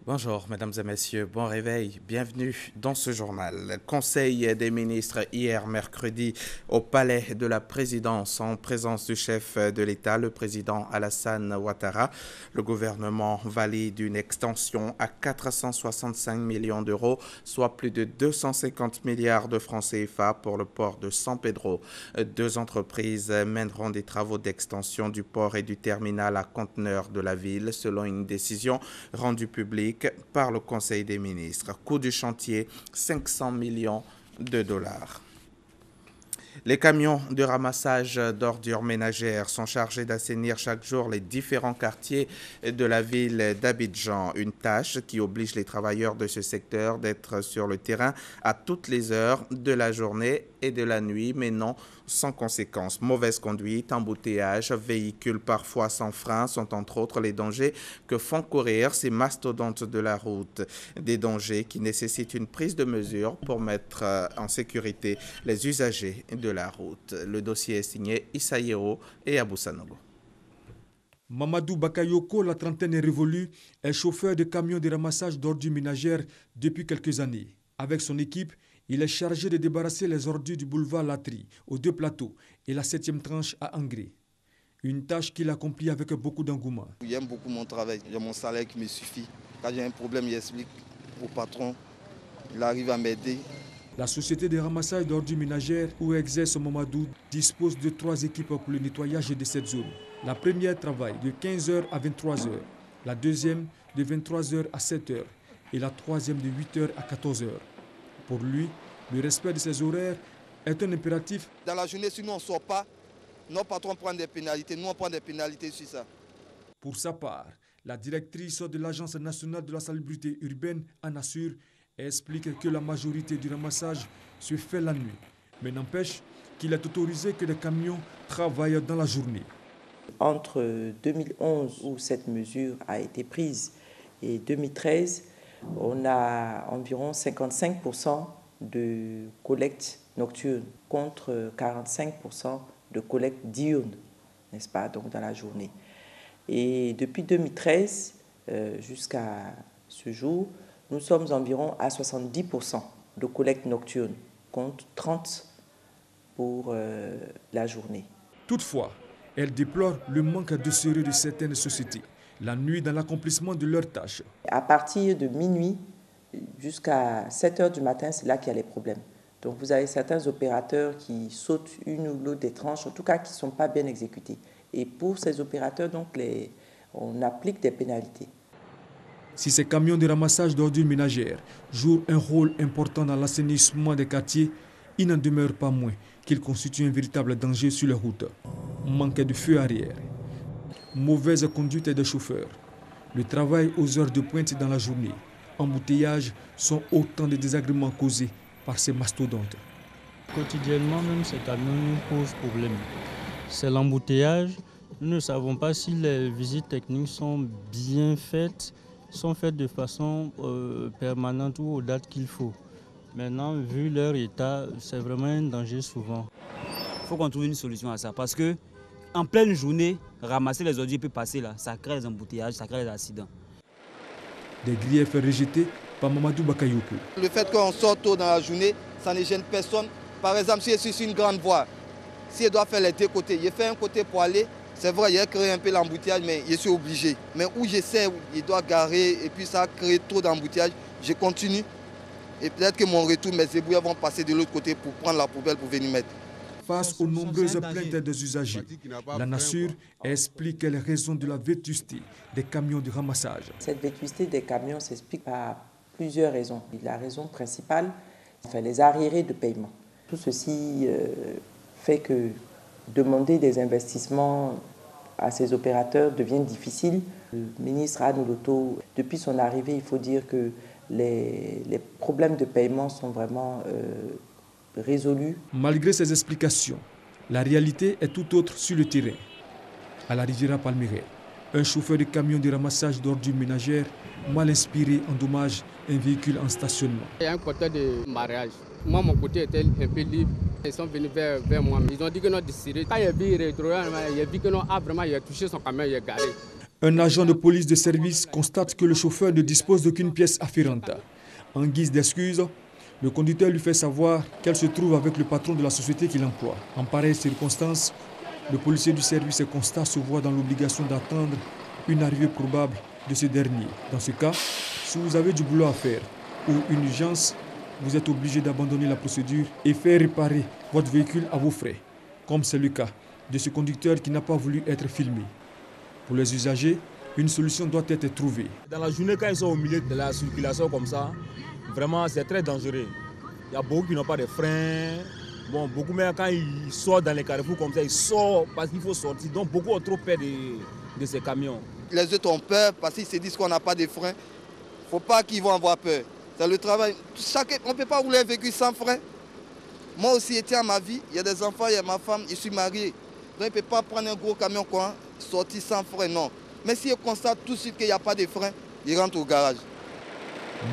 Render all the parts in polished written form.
Bonjour, mesdames et messieurs, bon réveil, bienvenue dans ce journal. Conseil des ministres hier mercredi au palais de la présidence en présence du chef de l'État, le président Alassane Ouattara. Le gouvernement valide une extension à 465 millions d'euros, soit plus de 250 milliards de francs CFA pour le port de San Pedro. Deux entreprises mèneront des travaux d'extension du port et du terminal à conteneurs de la ville selon une décision rendue publique par le Conseil des ministres. Coût du chantier, 500 millions de dollars. Les camions de ramassage d'ordures ménagères sont chargés d'assainir chaque jour les différents quartiers de la ville d'Abidjan. Une tâche qui oblige les travailleurs de ce secteur d'être sur le terrain à toutes les heures de la journée et de la nuit, mais non sans conséquences. Mauvaise conduite, embouteillage, véhicules parfois sans frein sont entre autres les dangers que font courir ces mastodontes de la route. Des dangers qui nécessitent une prise de mesure pour mettre en sécurité les usagers de la route. Le dossier est signé Issa Yero et Abou Sanogo. Mamadou Bakayoko, la trentaine est révolue, est chauffeur de camion de ramassage d'ordures ménagères depuis quelques années. Avec son équipe, il est chargé de débarrasser les ordures du boulevard Latry, aux deux plateaux, et la 7e tranche à Angré. Une tâche qu'il accomplit avec beaucoup d'engouement. J'aime beaucoup mon travail, j'ai mon salaire qui me suffit. Quand j'ai un problème, j'explique au patron, il arrive à m'aider. La société de ramassage d'ordures ménagères où exerce Mamadou dispose de 3 équipes pour le nettoyage de cette zone. La première travaille de 15h à 23h, la deuxième de 23h à 7h et la troisième de 8h à 14h. Pour lui, le respect de ces horaires est un impératif. Dans la journée, si nous on ne sort pas, nos patrons prennent des pénalités, nous on prend des pénalités sur ça. Pour sa part, la directrice de l'Agence nationale de la salubrité urbaine, Anna Sur, explique que la majorité du ramassage se fait la nuit, mais n'empêche qu'il est autorisé que les camions travaillent dans la journée. Entre 2011, où cette mesure a été prise, et 2013, on a environ 55% de collecte nocturne contre 45% de collecte diurne, n'est-ce pas, donc dans la journée. Et depuis 2013 jusqu'à ce jour, nous sommes environ à 70% de collecte nocturne contre 30% pour la journée. Toutefois, elle déplore le manque de sérieux de certaines sociétés, la nuit dans l'accomplissement de leurs tâches. À partir de minuit jusqu'à 7h du matin, c'est là qu'il y a les problèmes. Donc vous avez certains opérateurs qui sautent une ou l'autre des tranches, en tout cas qui ne sont pas bien exécutés. Et pour ces opérateurs, donc, on applique des pénalités. Si ces camions de ramassage d'ordures ménagères jouent un rôle important dans l'assainissement des quartiers, il n'en demeure pas moins qu'ils constituent un véritable danger sur les routes. Manque de feu arrière, mauvaise conduite des chauffeurs, le travail aux heures de pointe dans la journée, embouteillage sont autant de désagréments causés par ces mastodontes. Quotidiennement, même ces camions nous posent problème. C'est l'embouteillage. Nous ne savons pas si les visites techniques sont bien faites, sont faites de façon permanente ou aux dates qu'il faut. Maintenant, vu leur état, c'est vraiment un danger souvent. Il faut qu'on trouve une solution à ça parce que en pleine journée, ramasser les ordures peut passer là, ça crée des embouteillages, ça crée des accidents. Des griefs rejetés par Mamadou Bakayoko. Le fait qu'on sorte tôt dans la journée, ça ne gêne personne. Par exemple, si je suis sur une grande voie, si je dois faire les deux côtés, je fais un côté pour aller, c'est vrai, il a créé un peu l'embouteillage, mais je suis obligé. Mais où j'essaie, il doit garer et puis ça crée trop d'embouteillage, je continue. Et peut-être que mon retour, mes éboueurs vont passer de l'autre côté pour prendre la poubelle pour venir mettre. Face aux nombreuses plaintes des usagers, la Nature explique les raisons de la vétusté des camions de ramassage. Cette vétusté des camions s'explique par plusieurs raisons. La raison principale, c'est les arriérés de paiement. Tout ceci fait que demander des investissements à ces opérateurs devient difficile. Le ministre Anne Loto, depuis son arrivée, il faut dire que les problèmes de paiement sont vraiment résolus. Malgré ces explications, la réalité est tout autre sur le terrain. À la Riviera Palmeraie, un chauffeur de camion de ramassage d'ordures ménagères mal inspiré endommage un véhicule en stationnement. Il y a un côté de mariage. Moi, mon côté était un peu libre. Ils sont venus vers moi. Ils ont dit que non, décidé. Quand il a vu rétro, il a vu que non, vraiment, il a touché son camion, il a garé. Un agent de police de service constate que le chauffeur ne dispose d'aucune pièce afférente. En guise d'excuse, le conducteur lui fait savoir qu'elle se trouve avec le patron de la société qu'il emploie. En pareille circonstance, le policier du service constat se voit dans l'obligation d'attendre une arrivée probable de ce dernier. Dans ce cas, si vous avez du boulot à faire ou une urgence, vous êtes obligé d'abandonner la procédure et faire réparer votre véhicule à vos frais, comme c'est le cas de ce conducteur qui n'a pas voulu être filmé. Pour les usagers, une solution doit être trouvée. Dans la journée, quand ils sont au milieu de la circulation comme ça, vraiment c'est très dangereux. Il y a beaucoup qui n'ont pas de freins. Bon, beaucoup même quand ils sortent dans les carrefours comme ça, ils sortent parce qu'il faut sortir. Donc beaucoup ont trop peur de ces camions. Les autres ont peur parce qu'ils se disent qu'on n'a pas de freins. Il ne faut pas qu'ils vont avoir peur. C'est le travail. On ne peut pas rouler un véhicule sans frein. Moi aussi, étant à ma vie, il y a des enfants, il y a ma femme, je suis marié. Donc, il ne peut pas prendre un gros camion, quoi, sortir sans frein, non. Mais si il constate tout de suite qu'il n'y a pas de frein, il rentre au garage.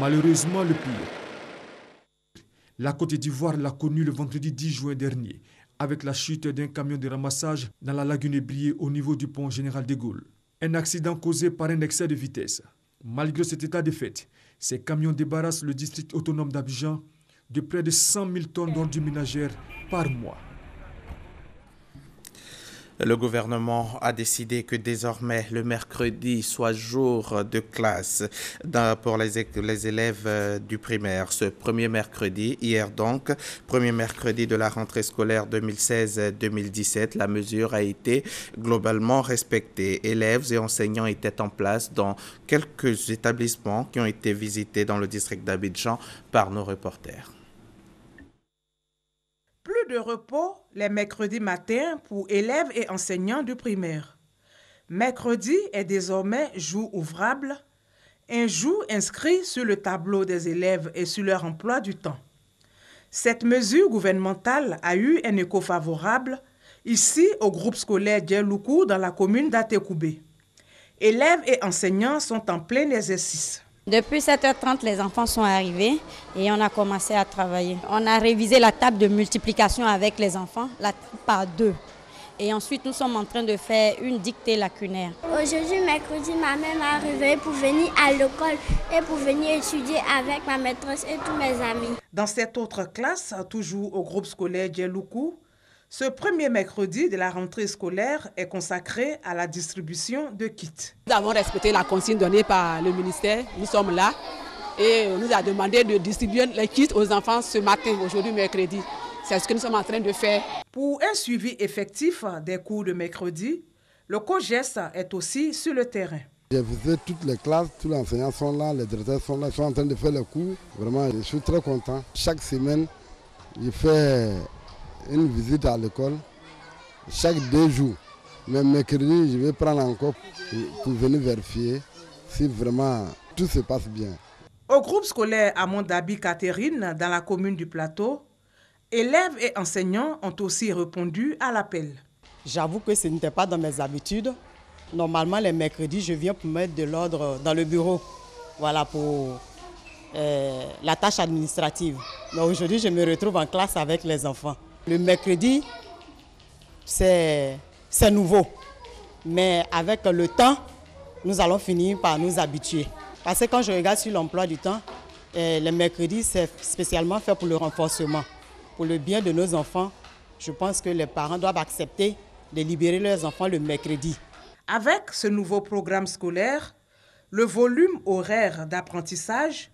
Malheureusement, le pire. La Côte d'Ivoire l'a connu le vendredi 10 juin dernier, avec la chute d'un camion de ramassage dans la lagune Brié au niveau du pont Général de Gaulle. Un accident causé par un excès de vitesse. Malgré cet état de fait, ces camions débarrassent le district autonome d'Abidjan de près de 100 000 tonnes d'ordures ménagères par mois. Le gouvernement a décidé que désormais le mercredi soit jour de classe pour les élèves du primaire. Ce premier mercredi, hier donc, premier mercredi de la rentrée scolaire 2016-2017, la mesure a été globalement respectée. Élèves et enseignants étaient en place dans quelques établissements qui ont été visités dans le district d'Abidjan par nos reporters. Plus de repos les mercredis matins pour élèves et enseignants du primaire. Mercredi est désormais jour ouvrable, un jour inscrit sur le tableau des élèves et sur leur emploi du temps. Cette mesure gouvernementale a eu un écho favorable ici au groupe scolaire Djeloukou dans la commune d'Atekoubé. Élèves et enseignants sont en plein exercice. Depuis 7h30, les enfants sont arrivés et on a commencé à travailler. On a révisé la table de multiplication avec les enfants, la table par 2. Et ensuite, nous sommes en train de faire une dictée lacunaire. Aujourd'hui, mercredi, ma mère m'a réveillée pour venir à l'école et pour venir étudier avec ma maîtresse et tous mes amis. Dans cette autre classe, toujours au groupe scolaire Djeloukou, ce premier mercredi de la rentrée scolaire est consacré à la distribution de kits. Nous avons respecté la consigne donnée par le ministère. Nous sommes là et on nous a demandé de distribuer les kits aux enfants ce matin, aujourd'hui mercredi. C'est ce que nous sommes en train de faire. Pour un suivi effectif des cours de mercredi, le COGES est aussi sur le terrain. J'ai visité toutes les classes, tous les enseignants sont là, les directeurs sont là, ils sont en train de faire les cours. Vraiment, je suis très content. Chaque semaine, je fais une visite à l'école, chaque 2 jours. Mais mercredi, je vais prendre encore pour venir vérifier si vraiment tout se passe bien. Au groupe scolaire Amondabi Catherine, dans la commune du Plateau, élèves et enseignants ont aussi répondu à l'appel. J'avoue que ce n'était pas dans mes habitudes. Normalement, les mercredis, je viens pour mettre de l'ordre dans le bureau. Voilà, pour la tâche administrative. Mais aujourd'hui, je me retrouve en classe avec les enfants. Le mercredi, c'est nouveau. Mais avec le temps, nous allons finir par nous habituer. Parce que quand je regarde sur l'emploi du temps, le mercredi, c'est spécialement fait pour le renforcement. Pour le bien de nos enfants, je pense que les parents doivent accepter de libérer leurs enfants le mercredi. Avec ce nouveau programme scolaire, le volume horaire d'apprentissage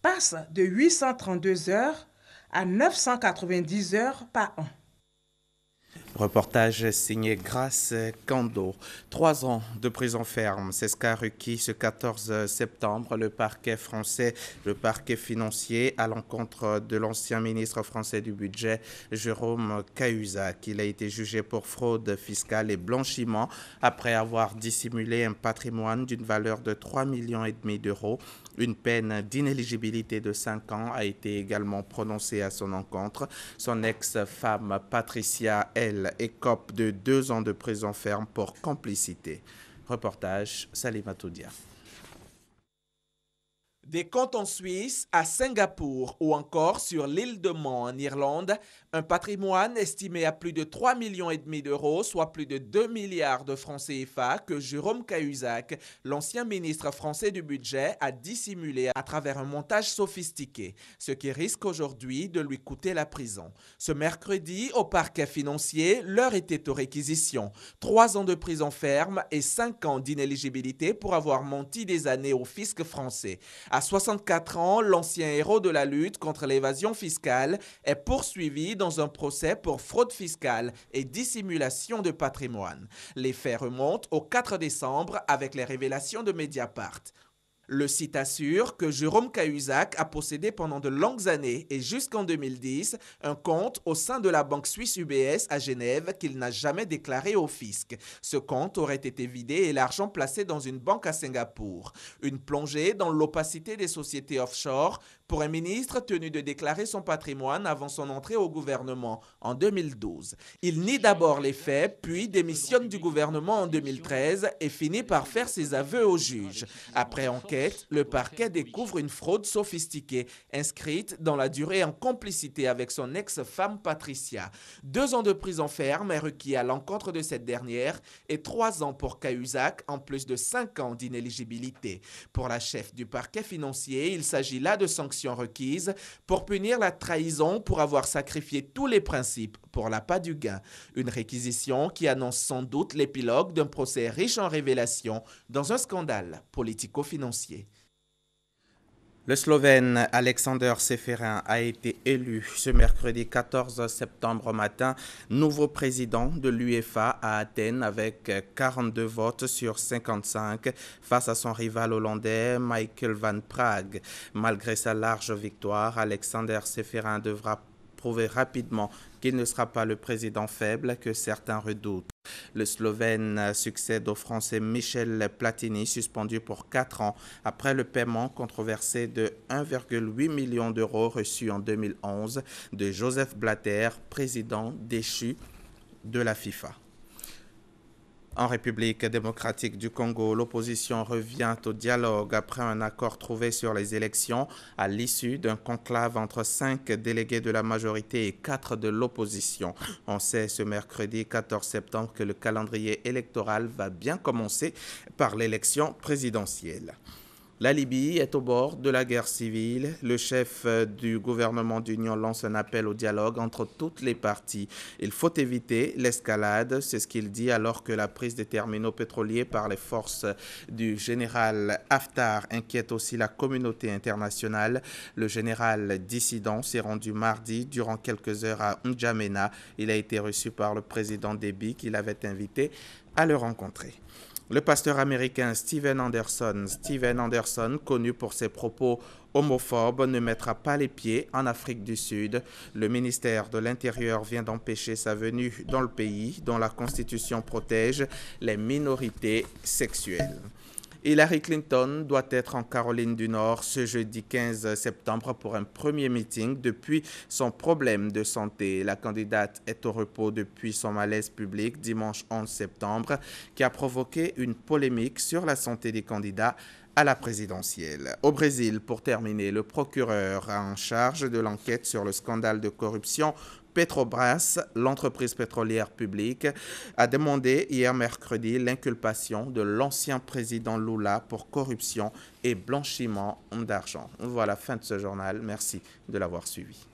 passe de 832 heures à 990 heures par an. Reportage signé Grace Kando. 3 ans de prison ferme, c'est ce qu'a requis ce 14 septembre le parquet français, le parquet financier à l'encontre de l'ancien ministre français du budget Jérôme Cahuzac. Il a été jugé pour fraude fiscale et blanchiment après avoir dissimulé un patrimoine d'une valeur de 3,5 millions d'euros. Une peine d'inéligibilité de 5 ans a été également prononcée à son encontre. Son ex-femme Patricia, elle, écope de 2 ans de prison ferme pour complicité. Reportage Salima Toudia. Des comptes en Suisse, à Singapour ou encore sur l'île de Man en Irlande, un patrimoine estimé à plus de 3,5 millions d'euros, soit plus de 2 milliards de francs CFA, que Jérôme Cahuzac, l'ancien ministre français du budget, a dissimulé à travers un montage sophistiqué, ce qui risque aujourd'hui de lui coûter la prison. Ce mercredi, au parquet financier, l'heure était aux réquisitions. 3 ans de prison ferme et 5 ans d'inéligibilité pour avoir menti des années au fisc français. À 64 ans, l'ancien héros de la lutte contre l'évasion fiscale est poursuivi dans un procès pour fraude fiscale et dissimulation de patrimoine. Les faits remontent au 4 décembre avec les révélations de Mediapart. Le site assure que Jérôme Cahuzac a possédé pendant de longues années et jusqu'en 2010 un compte au sein de la banque suisse UBS à Genève qu'il n'a jamais déclaré au fisc. Ce compte aurait été vidé et l'argent placé dans une banque à Singapour. Une plongée dans l'opacité des sociétés offshore pour un ministre tenu de déclarer son patrimoine avant son entrée au gouvernement en 2012. Il nie d'abord les faits, puis démissionne du gouvernement en 2013 et finit par faire ses aveux au juge. Après enquête, le parquet découvre une fraude sophistiquée, inscrite dans la durée en complicité avec son ex-femme Patricia. 2 ans de prison ferme est requis à l'encontre de cette dernière et 3 ans pour Cahuzac, en plus de 5 ans d'inéligibilité. Pour la chef du parquet financier, il s'agit là de sanctions requises pour punir la trahison pour avoir sacrifié tous les principes pour l'appât du gain. Une réquisition qui annonce sans doute l'épilogue d'un procès riche en révélations dans un scandale politico-financier. Le Slovène Alexander Čeferin a été élu ce mercredi 14 septembre matin nouveau président de l'UEFA à Athènes avec 42 votes sur 55 face à son rival hollandais Michael van Praag. Malgré sa large victoire, Alexander Čeferin devra prouver rapidement qu'il ne sera pas le président faible que certains redoutent. Le Slovène succède au Français Michel Platini, suspendu pour 4 ans après le paiement controversé de 1,8 million d'euros reçu en 2011 de Joseph Blatter, président déchu de la FIFA. En République démocratique du Congo, l'opposition revient au dialogue après un accord trouvé sur les élections à l'issue d'un conclave entre 5 délégués de la majorité et 4 de l'opposition. On sait ce mercredi 14 septembre que le calendrier électoral va bien commencer par l'élection présidentielle. La Libye est au bord de la guerre civile. Le chef du gouvernement d'union lance un appel au dialogue entre toutes les parties. Il faut éviter l'escalade, c'est ce qu'il dit alors que la prise des terminaux pétroliers par les forces du général Haftar inquiète aussi la communauté internationale. Le général dissident s'est rendu mardi durant quelques heures à N'Djamena. Il a été reçu par le président Déby qui l'avait invité à le rencontrer. Le pasteur américain Steven Anderson, connu pour ses propos homophobes, ne mettra pas les pieds en Afrique du Sud. Le ministère de l'Intérieur vient d'empêcher sa venue dans le pays, dont la Constitution protège les minorités sexuelles. Hillary Clinton doit être en Caroline du Nord ce jeudi 15 septembre pour un premier meeting depuis son problème de santé. La candidate est au repos depuis son malaise public dimanche 11 septembre qui a provoqué une polémique sur la santé des candidats à la présidentielle. Au Brésil, pour terminer, le procureur en charge de l'enquête sur le scandale de corruption Petrobras, l'entreprise pétrolière publique, a demandé hier mercredi l'inculpation de l'ancien président Lula pour corruption et blanchiment d'argent. Voilà, fin de ce journal. Merci de l'avoir suivi.